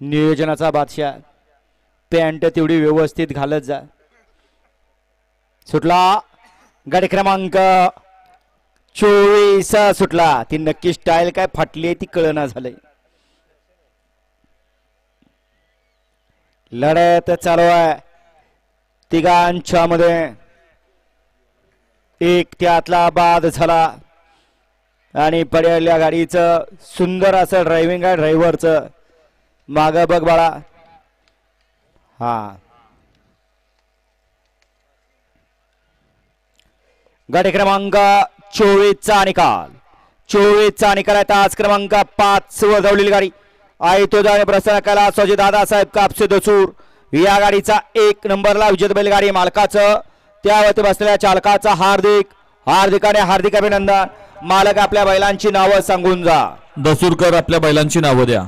नियोजनाचा बादशाह. पॅन्ट तेवढी व्यवस्थित घालत जा. सुटला गाडी क्रमांक 24 सुटला. ती नक्की स्टाईल काय फाटली ती कळना झालंय. लढत चालू आहे तिघांच्या मध्ये. एक त्यातला बाद झाला आणि पडलेल्या गाडीचं सुंदर असं ड्रायव्हिंग आहे ड्रायव्हरचं. माग बघ बाळा. हा गाडी क्रमांक 24 चा निकाल. 24 चा निकाल आहे. तास क्रमांक 5 वर धावलेली गाडी आहे तो जाणे प्रसन्न कला सोजी दादासाहेब कापसे दसूर. या गाडीचा 1 नंबरला विजेत बैलगाडी मालकाचं त्यावरती बसलेल्या चालकाचा हार्दिक अभिनंदन. मालक आपल्या बैलांची नावं सांगून जा. दसूरकर आपल्या बैलांची नावं द्या.